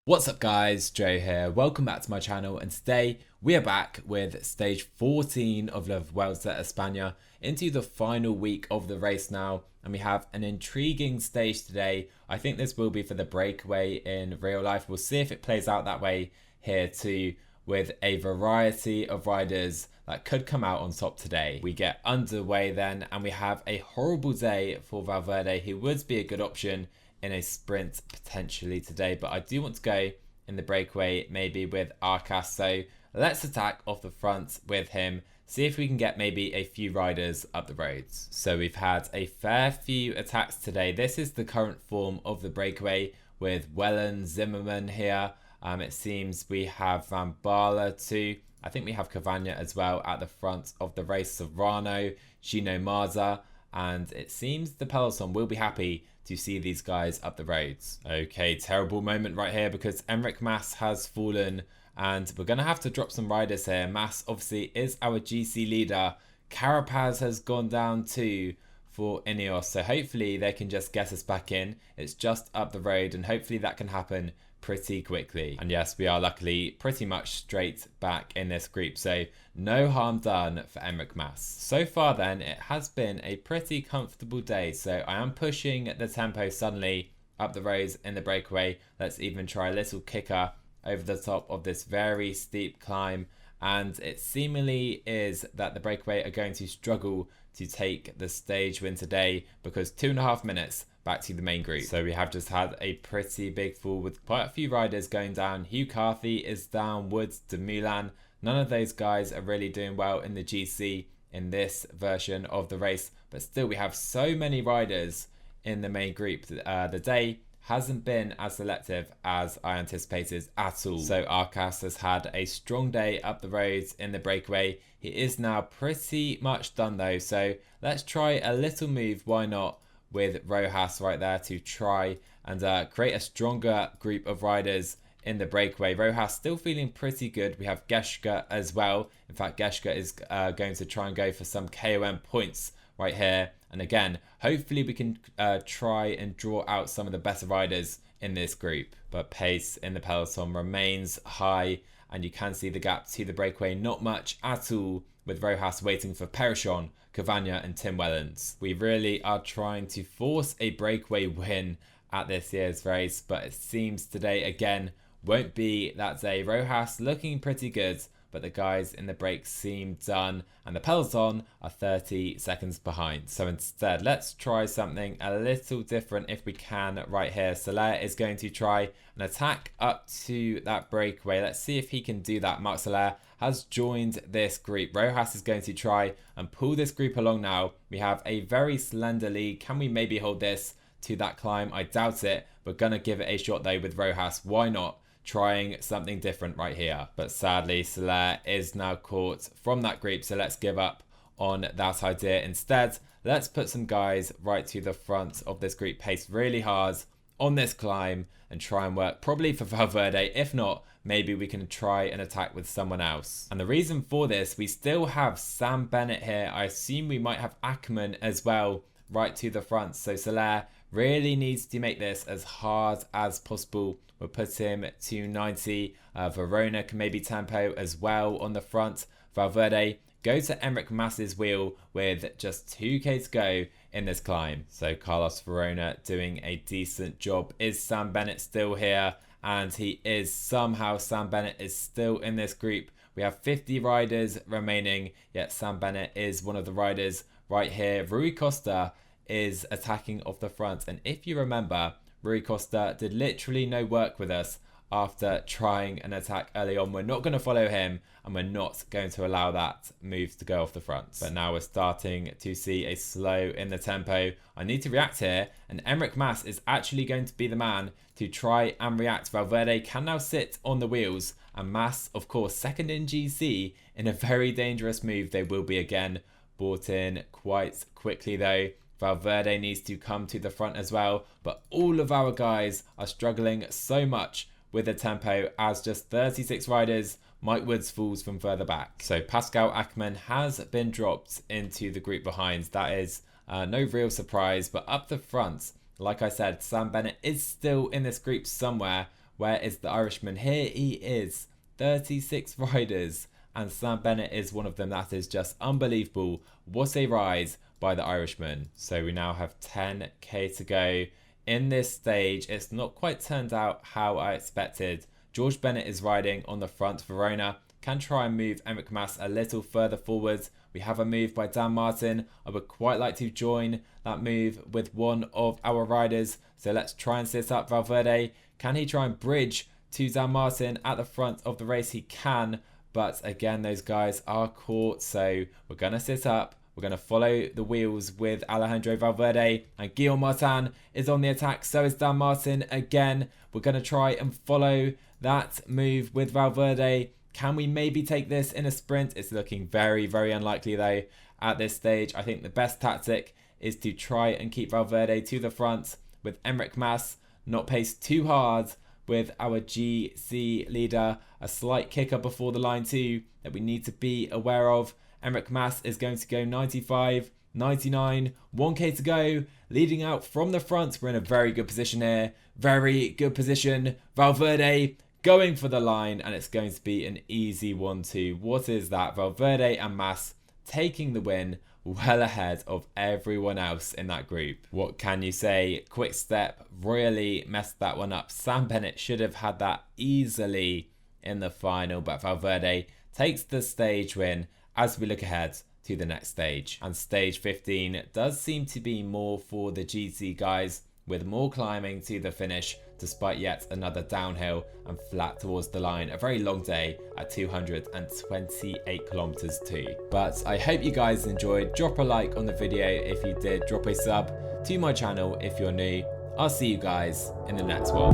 What's up guys, Joe here, welcome back to my channel, and today we are back with stage 14 of the Vuelta Espana into the final week of the race now, and we have an intriguing stage today. I think this will be for the breakaway in real life. We'll see if it plays out that way here too, with a variety of riders that could come out on top today. We get underway then, and we have a horrible day for Valverde. He would be a good option in a sprint potentially today, but I do want to go in the breakaway maybe with Arcas, so let's attack off the front with him, see if we can get maybe a few riders up the roads. So we've had a fair few attacks today. This is the current form of the breakaway with Wellen, Zimmerman here. It seems we have Van Baarle too. I think we have Cavagna as well at the front of the race, Serrano, Gino Marza, and it seems the peloton will be happy to see these guys up the roads. Okay, terrible moment right here because Enric Mas has fallen and we're going to have to drop some riders here. Mas obviously is our GC leader. Carapaz has gone down too for Ineos, so hopefully they can just get us back in. It's just up the road and hopefully that can happen pretty quickly. And yes, we are luckily pretty much straight back in this group, so no harm done for Enric Mas. So far then, it has been a pretty comfortable day, so I am pushing the tempo suddenly up the roads in the breakaway. Let's even try a little kicker over the top of this very steep climb, and it seemingly is that the breakaway are going to struggle to take the stage win today because 2.5 minutes back to the main group. So we have just had a pretty big fall with quite a few riders going down. Hugh Carthy is down, Woods, De Milan. None of those guys are really doing well in the GC in this version of the race, but still we have so many riders in the main group. The day hasn't been as selective as I anticipated at all. So Arcas has had a strong day up the roads in the breakaway. He is now pretty much done though, so let's try a little move, why not, with Rojas right there to try and create a stronger group of riders in the breakaway. Rojas still feeling pretty good. We have Geschke as well. In fact, Geschke is going to try and go for some KOM points right here. And again, hopefully we can try and draw out some of the better riders in this group. But pace in the peloton remains high, and you can see the gap to the breakaway not much at all, with Rojas waiting for Perixx, Cavagna and Tim Wellens. We really are trying to force a breakaway win at this year's race, but it seems today again won't be that day. Rojas looking pretty good, but the guys in the break seem done, and the peloton are 30 seconds behind. So instead, let's try something a little different if we can right here. Soler is going to try an attack up to that breakaway. Let's see if he can do that. Marc Soler has joined this group. Rojas is going to try and pull this group along now. We have a very slender lead. Can we maybe hold this to that climb? I doubt it. We're going to give it a shot though with Rojas. Why not? Trying something different right here. But sadly, Soler is now caught from that group, so let's give up on that idea. Instead, let's put some guys right to the front of this group, pace really hard on this climb and try and work probably for Valverde. If not, maybe we can try and attack with someone else. And the reason for this, we still have Sam Bennett here. I assume we might have Ackerman as well right to the front. So Soler really needs to make this as hard as possible. We'll put him to 90. Verona can maybe tempo as well on the front. Valverde, go to Enric Mas's wheel with just 2k to go in this climb. So Carlos Verona doing a decent job. Is Sam Bennett still here? And he is somehow. Sam Bennett is still in this group. We have 50 riders remaining, yet Sam Bennett is one of the riders right here. Rui Costa is attacking off the front, and if you remember, Rui Costa did literally no work with us after trying an attack early on. We're not going to follow him, and we're not going to allow that move to go off the front. But now we're starting to see a slow in the tempo. I need to react here, and Enric Mas is actually going to be the man to try and react. Valverde can now sit on the wheels, and Mas, of course, second in GC in a very dangerous move. They will be again brought in quite quickly though. Valverde needs to come to the front as well, but all of our guys are struggling so much with the tempo as just 36 riders. Mike Woods falls from further back. So Pascal Ackermann has been dropped into the group behind. That is no real surprise, but up the front, like I said, Sam Bennett is still in this group somewhere Where is the Irishman? Here he is. 36 riders. And Sam Bennett is one of them. That is just unbelievable. What a rise by the Irishman. So we now have 10k to go in this stage. It's not quite turned out how I expected. George Bennett is riding on the front. Verona can try and move Enric Mas a little further forwards. We have a move by Dan Martin. I would quite like to join that move with one of our riders. So let's try and sit up Valverde. Can he try and bridge to Dan Martin at the front of the race? He can. But again, those guys are caught. So we're going to sit up. We're going to follow the wheels with Alejandro Valverde. And Guillaume Martin is on the attack. So is Dan Martin again. We're going to try and follow that move with Valverde. Can we maybe take this in a sprint? It's looking very, very unlikely though at this stage. I think the best tactic is to try and keep Valverde to the front with Enric Mas, not pace too hard with our GC leader. A slight kicker before the line too that we need to be aware of. Enric Mas is going to go 95, 99, 1k to go, leading out from the front. We're in a very good position here. Very good position. Valverde going for the line, and it's going to be an easy 1-2. What is that? Valverde and Mas taking the win, well ahead of everyone else in that group. What can you say? Quick Step royally messed that one up. Sam Bennett should have had that easily in the final, but Valverde takes the stage win as we look ahead to the next stage. And stage 15 does seem to be more for the GC guys, with more climbing to the finish, despite yet another downhill and flat towards the line. A very long day at 228 kilometers too. But I hope you guys enjoyed. Drop a like on the video if you did. Drop a sub to my channel if you're new. I'll see you guys in the next one.